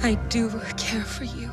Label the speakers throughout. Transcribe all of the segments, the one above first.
Speaker 1: I do care for you.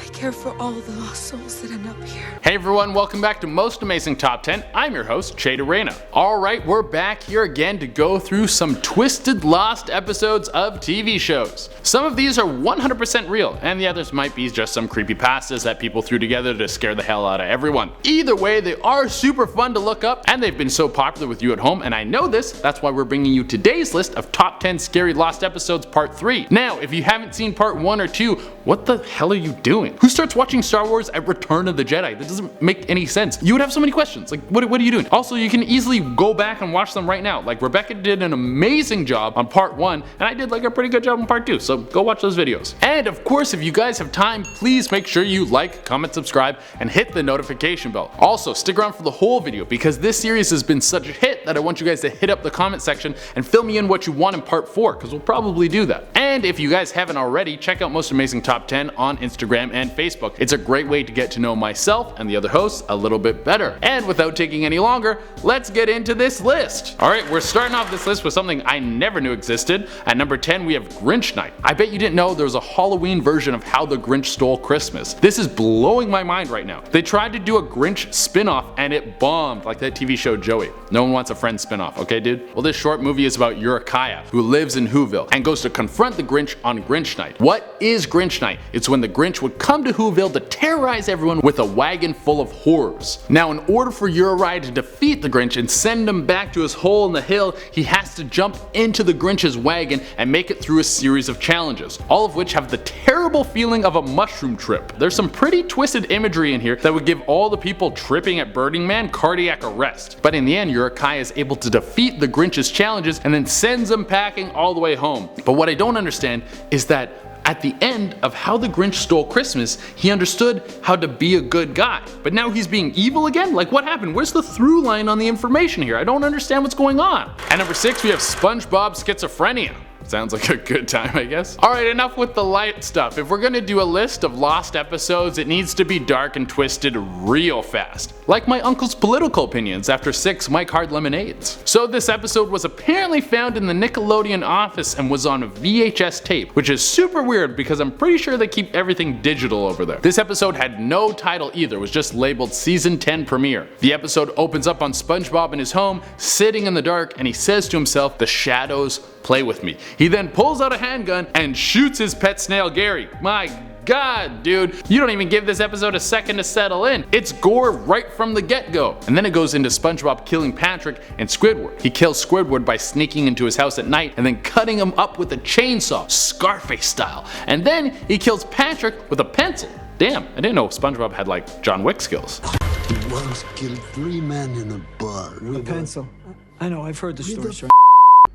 Speaker 1: I care for all the lost souls that end up here.
Speaker 2: Hey everyone, welcome back to Most Amazing Top 10. I'm your host, Che Arena. Alright, we're back here again to go through some twisted, lost episodes of TV shows. Some of these are 100% real, and the others might be just some creepypastas that people threw together to scare the hell out of everyone. Either way, they are super fun to look up, and they've been so popular with you at home, and I know this, that's why we're bringing you today's list of top 10 scary lost episodes part 3. Now, if you haven't seen part 1 or 2, what the hell are you doing? Who starts watching Star Wars at Return of the Jedi? That doesn't make any sense. You would have so many questions. Like, what are you doing? Also, you can easily go back and watch them right now. Like, Rebecca did an amazing job on part 1, and I did like a pretty good job on part 2, so go watch those videos. And of course, if you guys have time, please make sure you like, comment, subscribe, and hit the notification bell. Also, stick around for the whole video, because this series has been such a hit that I want you guys to hit up the comment section and fill me in what you want in part 4, because we'll probably do that. And if you guys haven't already, check out Most Amazing Top 10 on Instagram and Facebook. It's a great way to get to know myself and the other hosts a little bit better. And without taking any longer, let's get into this list. Alright, we're starting off this list with something I never knew existed. At number 10, we have Grinch Night. I bet you didn't know there was a Halloween version of How the Grinch Stole Christmas. This is blowing my mind right now. They tried to do a Grinch spin-off and it bombed, like that TV show Joey. No one wants a Friends spin-off, okay dude? Well, this short movie is about Urukiah, who lives in Whoville and goes to confront the Grinch on Grinch Night. What is Grinch Night? It's when the Grinch would come to Whoville to terrorize everyone with a wagon full of horrors. Now, in order for Uri to defeat the Grinch and send him back to his hole in the hill, he has to jump into the Grinch's wagon and make it through a series of challenges, all of which have the terrible feeling of a mushroom trip. There's some pretty twisted imagery in here that would give all the people tripping at Burning Man cardiac arrest. But in the end, Urukiah is able to defeat the Grinch's challenges and then sends them packing all the way home. But what I don't understand is that at the end of How the Grinch Stole Christmas, he understood how to be a good guy. But now he's being evil again? Like, what happened? Where's the through line on the information here? I don't understand what's going on. At number 6, we have SpongeBob Schizophrenia. Sounds like a good time, I guess. Alright, enough with the light stuff. If we're gonna do a list of lost episodes, it needs to be dark and twisted real fast. Like my uncle's political opinions after 6 Mike Hard Lemonades. So this episode was apparently found in the Nickelodeon office and was on a VHS tape, which is super weird because I'm pretty sure they keep everything digital over there. This episode had no title either, it was just labeled Season 10 Premiere. The episode opens up on SpongeBob in his home, sitting in the dark, and he says to himself, "The shadows play with me." He then pulls out a handgun and shoots his pet snail Gary. My god, dude, you don't even give this episode a second to settle in. It's gore right from the get-go. And then it goes into SpongeBob killing Patrick and Squidward. He kills Squidward by sneaking into his house at night and then cutting him up with a chainsaw, Scarface style. And then he kills Patrick with a pencil. Damn, I didn't know SpongeBob had like John Wick skills.
Speaker 3: He once killed 3 men in a bar.
Speaker 4: A pencil. I know, I've heard the story, sir.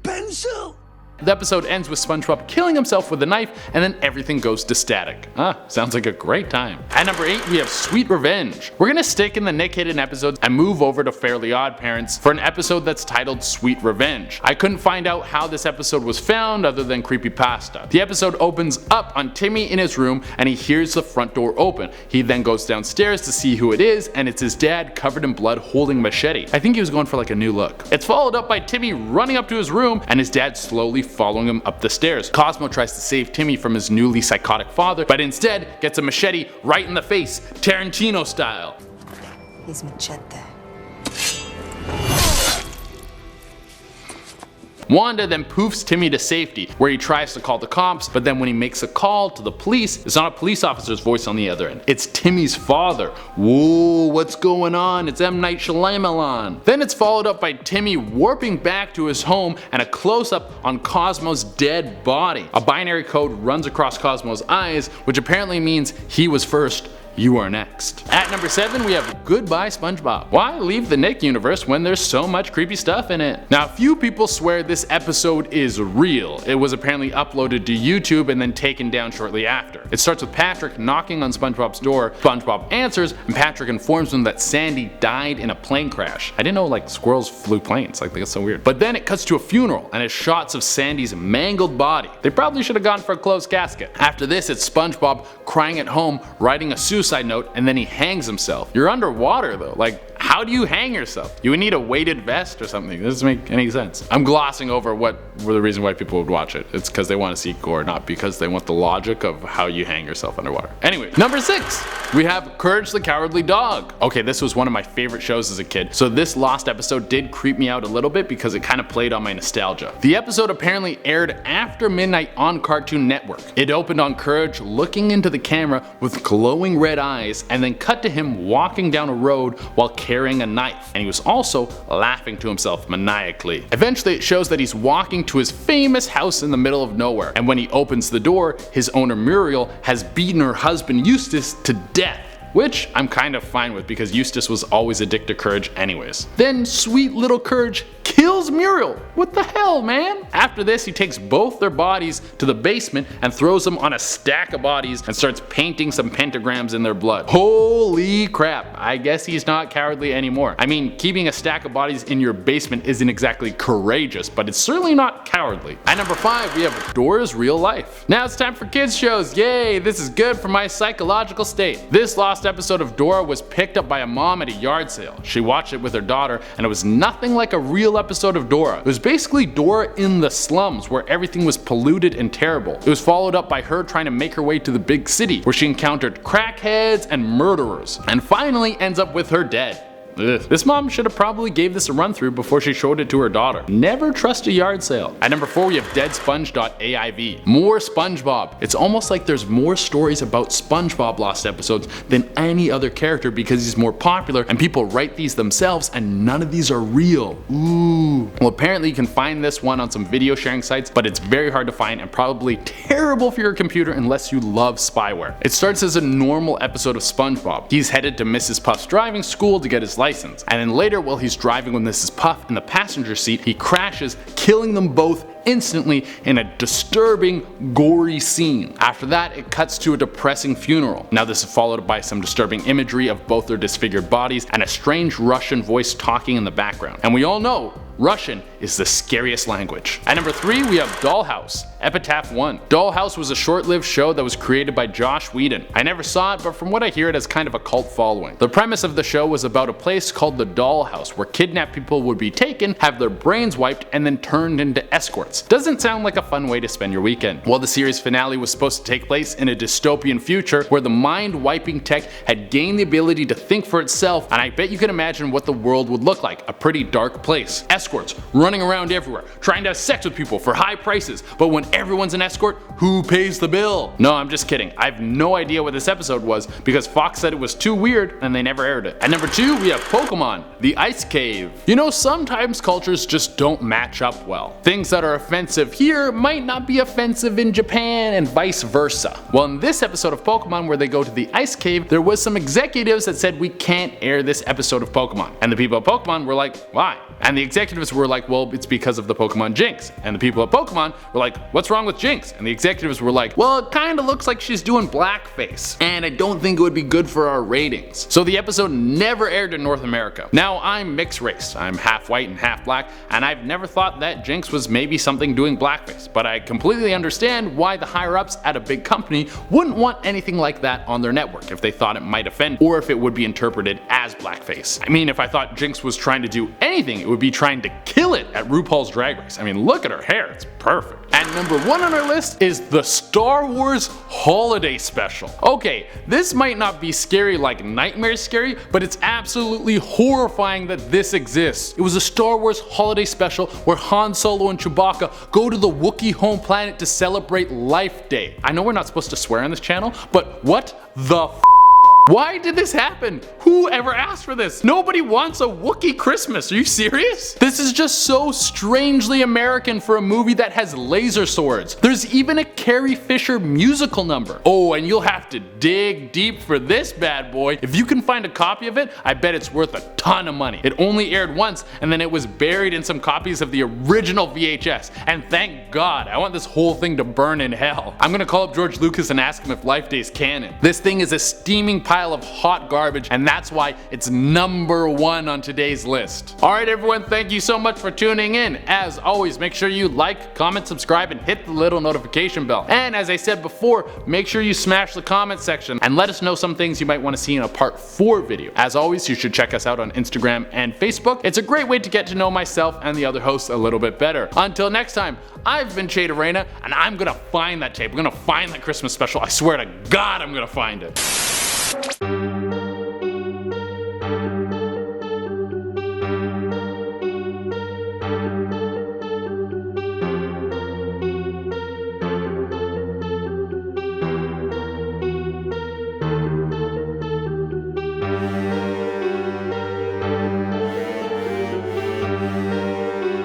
Speaker 3: Pencil?
Speaker 2: The episode ends with SpongeBob killing himself with a knife, and then everything goes to static. Sounds like a great time. At number 8, we have Sweet Revenge. We're gonna stick in the Nick Hidden episodes and move over to Fairly Odd Parents for an episode that's titled Sweet Revenge. I couldn't find out how this episode was found other than creepypasta. The episode opens up on Timmy in his room and he hears the front door open. He then goes downstairs to see who it is, and it's his dad covered in blood holding a machete. I think he was going for like a new look. It's followed up by Timmy running up to his room and his dad slowly following him up the stairs. Cosmo tries to save Timmy from his newly psychotic father, but instead gets a machete right in the face, Tarantino style.
Speaker 1: He's machete.
Speaker 2: Wanda then poofs Timmy to safety, where he tries to call the cops, but then when he makes a call to the police, it's not a police officer's voice on the other end. It's Timmy's father. Whoa, what's going on? It's M. Night Shyamalan. Then it's followed up by Timmy warping back to his home and a close-up on Cosmo's dead body. A binary code runs across Cosmo's eyes, which apparently means he was first, you are next. At number 7, we have Goodbye SpongeBob. Why leave the Nick universe when there's so much creepy stuff in it? Now, a few people swear this episode is real. It was apparently uploaded to YouTube and then taken down shortly after. It starts with Patrick knocking on SpongeBob's door. SpongeBob answers, and Patrick informs him that Sandy died in a plane crash. I didn't know like squirrels flew planes, like that's so weird. But then it cuts to a funeral and it's shots of Sandy's mangled body. They probably should have gone for a closed casket. After this, it's SpongeBob crying at home, writing a suicide note, and then he hangs himself. You're underwater though, like how do you hang yourself? You would need a weighted vest or something. This doesn't make any sense. I'm glossing over what were the reason why people would watch it. It's because they want to see gore, not because they want the logic of how you hang yourself underwater. Anyway, number 6, we have Courage the Cowardly Dog. Okay, this was one of my favorite shows as a kid, so this lost episode did creep me out a little bit because it kind of played on my nostalgia. The episode apparently aired after midnight on Cartoon Network. It opened on Courage looking into the camera with glowing red eyes, and then cut to him walking down a road while carrying a knife, and he was also laughing to himself maniacally. Eventually it shows that he's walking to his famous house in the middle of nowhere, and when he opens the door, his owner Muriel has beaten her husband Eustace to death, which I'm kind of fine with because Eustace was always addicted to Courage anyways. Then sweet little Courage kills Muriel. What the hell, man? After this, he takes both their bodies to the basement and throws them on a stack of bodies and starts painting some pentagrams in their blood. Holy crap, I guess he's not cowardly anymore. I mean, keeping a stack of bodies in your basement isn't exactly courageous, but it's certainly not cowardly. At number 5, we have Dora's Real Life. Now it's time for kids shows. Yay, this is good for my psychological state. This lost episode of Dora was picked up by a mom at a yard sale. She watched it with her daughter, and it was nothing like a real episode of Dora. It was basically Dora in the slums where everything was polluted and terrible. It was followed up by her trying to make her way to the big city where she encountered crackheads and murderers, and finally ends up with her dead. Ugh. This mom should have probably gave this a run through before she showed it to her daughter. Never trust a yard sale. At number 4, we have DEADSPONGE.AVI. More SpongeBob. It's almost like there's more stories about SpongeBob lost episodes than any other character because he's more popular and people write these themselves, and none of these are real. Ooh. Well, apparently you can find this one on some video sharing sites, but it's very hard to find and probably terrible for your computer unless you love spyware. It starts as a normal episode of SpongeBob. He's headed to Mrs. Puff's driving school to get his license, and then later while he's driving with Mrs. Puff in the passenger seat, he crashes, killing them both instantly in a disturbing, gory scene. After that, it cuts to a depressing funeral. Now this is followed by some disturbing imagery of both their disfigured bodies and a strange Russian voice talking in the background. And we all know Russian is the scariest language. At number 3, we have DOLLHOUSE-EPITAPH 1. Dollhouse was a short-lived show that was created by Joss Whedon. I never saw it, but from what I hear, it has kind of a cult following. The premise of the show was about a place called the Dollhouse where kidnapped people would be taken, have their brains wiped, and then turned into escorts. Doesn't sound like a fun way to spend your weekend. Well, the series finale was supposed to take place in a dystopian future where the mind-wiping tech had gained the ability to think for itself, and I bet you can imagine what the world would look like. A pretty dark place. Escorts running around everywhere, trying to have sex with people for high prices, but when everyone's an escort, who pays the bill? No, I'm just kidding. I have no idea what this episode was because Fox said it was too weird and they never aired it. At number 2, we have Pokemon, the Ice Cave. You know, sometimes cultures just don't match up well. Things that are offensive here might not be offensive in Japan and vice versa. Well, in this episode of Pokemon where they go to the Ice Cave, there was some executives that said we can't air this episode of Pokemon. And the people at Pokemon were like, why? And the executives were like, well, it's because of the Pokemon Jinx. And the people at Pokemon were like, what's wrong with Jinx? And the executives were like, well, it kinda looks like she's doing blackface, and I don't think it would be good for our ratings. So the episode never aired in North America. Now, I'm mixed race. I'm half white and half black, and I've never thought that Jinx was maybe something doing blackface, but I completely understand why the higher ups at a big company wouldn't want anything like that on their network if they thought it might offend or if it would be interpreted as blackface. I mean, if I thought Jinx was trying to do anything, it would be trying to kill it at RuPaul's Drag Race. I mean, look at her hair, it's perfect. And number 1 on our list is the Star Wars Holiday Special. Okay, this might not be scary like Nightmare Scary, but it's absolutely horrifying that this exists. It was a Star Wars Holiday Special where Han Solo and Chewbacca go to the Wookiee home planet to celebrate Life Day. I know we're not supposed to swear on this channel, but what the f? Why did this happen? Who ever asked for this? Nobody wants a Wookiee Christmas. Are you serious? This is just so strangely American for a movie that has laser swords. There's even a Carrie Fisher musical number. Oh, and you'll have to dig deep for this bad boy. If you can find a copy of it, I bet it's worth a ton of money. It only aired once, and then it was buried in some copies of the original VHS. And thank God, I want this whole thing to burn in hell. I'm gonna call up George Lucas and ask him if Life Day's canon. This thing is a steaming pile pile of hot garbage, and that's why it's number 1 on today's list. Alright everyone, thank you so much for tuning in. As always, make sure you like, comment, subscribe, and hit the little notification bell. And as I said before, make sure you smash the comment section and let us know some things you might want to see in a part 4 video. As always, you should check us out on Instagram and Facebook. It's a great way to get to know myself and the other hosts a little bit better. Until next time, I've been GRINCH, and I'm gonna find that tape. I'm gonna find that Christmas special. I swear to God I'm gonna find it.